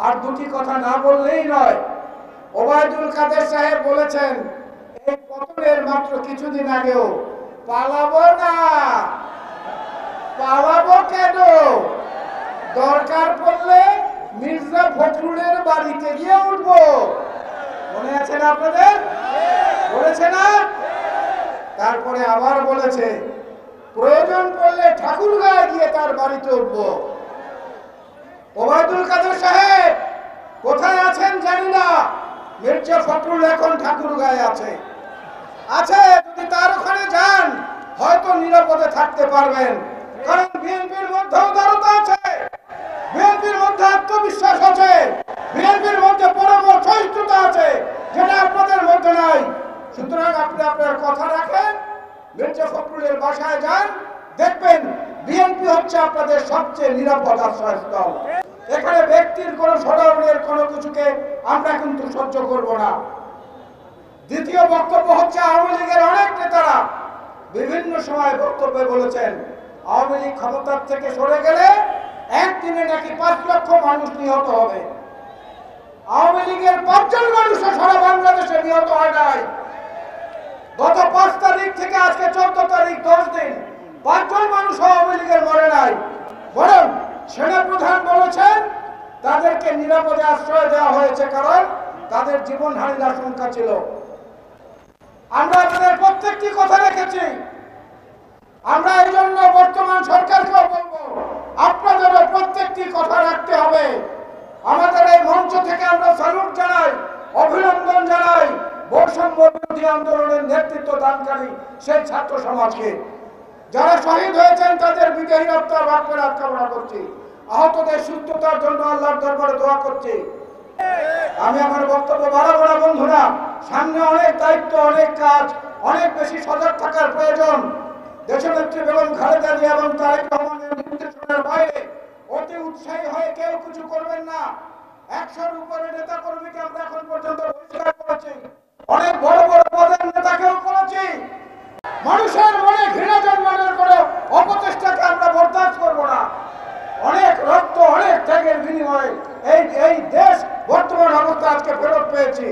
আর দুটি কথা না বললেই নয়। ওবায়দুল কাদের সাহেব বলেছেন এই পতনের মাত্র কিছুদিন আগেও, পালাবো না। পালাবো কেন? দরকার পড়লে মির্জা ফখরুলের বাড়িতে গিয়ে উঠবো। মনে আছে না আপনাদের? বলেছে না? তারপরে আবার বলেছে প্রয়োজন পড়লে ঠাকুরগাঁয়ে গিয়ে তার বাড়িতে উঠবো। ওবায়দুল কাদের সাহেব কোথায় আছেন জানি না, মির্জা ফখরুল এখন ঠাকুরগাঁয়ে আছে। যদি তার ওখানে যান হয়তো নিরাপদে থাকতে পারবেন, কারণ বিএনপির মধ্যেও উদারতা আছে, বিএনপির মধ্যে আত্মবিশ্বাস আছে, বিএনপির মধ্যে পরম সহিষ্ণুতা আছে, যেটা আপনাদের মধ্যে নাই। সুতরাং আপনি আপনার কথা রাখেন, মির্জা ফখরুলের বাসায় যান, দেখবেন বিএনপি হচ্ছে আপনাদের সবচেয়ে নিরাপদ আশ্রয়স্থল। এখানে ব্যক্তির কোন ষড়যন্ত্রের কোনো কিছুকে আমরা কিন্তু সহ্য করব না। দ্বিতীয় বক্তব্য হচ্ছে আওয়ামী লীগের অনেক নেতারা বিভিন্ন সময় বক্তব্যে বলেছেন আওয়ামী লীগ ক্ষমতার থেকে সরে গেলে একদিনে নাকি 5 লক্ষ মানুষ নিহত হবে। আওয়ামী লীগের 5 জন মানুষও সারা বাংলাদেশে নিহত হয় নাই। গত 5 তারিখ থেকে আজকে 14 তারিখ 10 দিন 5 জন মানুষ আওয়ামী লীগের মরে নাই। বরং সেনাপ্রধান বলেছেন তাদেরকে নিরাপদে আশ্রয় দেওয়া হয়েছে, কারণ তাদের জীবনহানির আশঙ্কা ছিল। আমরা আপনাদের প্রত্যেকটি কথা রেখেছি। আমরা এই জন্য বর্তমান সরকারকেও বলবো আপনাদেরও প্রত্যেকটি কথা রাখতে হবে। আমাদের এই মঞ্চ থেকে আমরা স্যালুট জানাই, অভিনন্দন জানাই বৈষম্য বিরোধী আন্দোলনের নেতৃত্ব দানকারী সেই ছাত্র সমাজকে। যারা শহীদ হয়েছেন তাদের বিজয়ী আত্মার মাগফিরাত কামনা করছি, আহতদের সুস্থতার জন্য আল্লাহর দরবারে দোয়া করছি। আমি আমার বক্তব্য বাড়াবো না বন্ধুরা, সামনে অনেক দায়িত্ব, অনেক কাজ, অনেক বেশি সজাগ থাকার প্রয়োজন। দেশনেত্রী বেগম খালেদা জিয়া এবং তারেক রহমানের নির্দেশনার বাইরে অতি উৎসাহী হয়ে কেউ কিছু করবেন না। 100-র উপরে নেতা কর্মীকে আমরা এখন পর্যন্ত বহিষ্কার করেছি, অনেক বড় বড় পদের নেতাকেও করেছি। মানুষের মনে ঘৃণা জন্মানোর কোনো অপচেষ্টাকে আমরা বরদাস্ত করব না। অনেক রক্ত, অনেক ত্যাগের বিনিময়ে এই দেশ বর্তমান অবস্থা আজকে ফেরত পেয়েছি।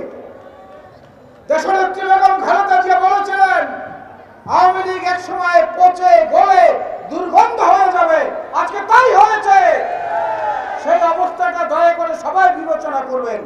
দেশনেত্রী বেগম খালেদা জিয়া বলেছিলেন আওয়ামী লীগ এক সময় পচে গলে দুর্গন্ধ হয়ে যাবে, আজকে তাই হয়েছে। সেই অবস্থাটা দয়া করে সবাই বিবেচনা করবেন।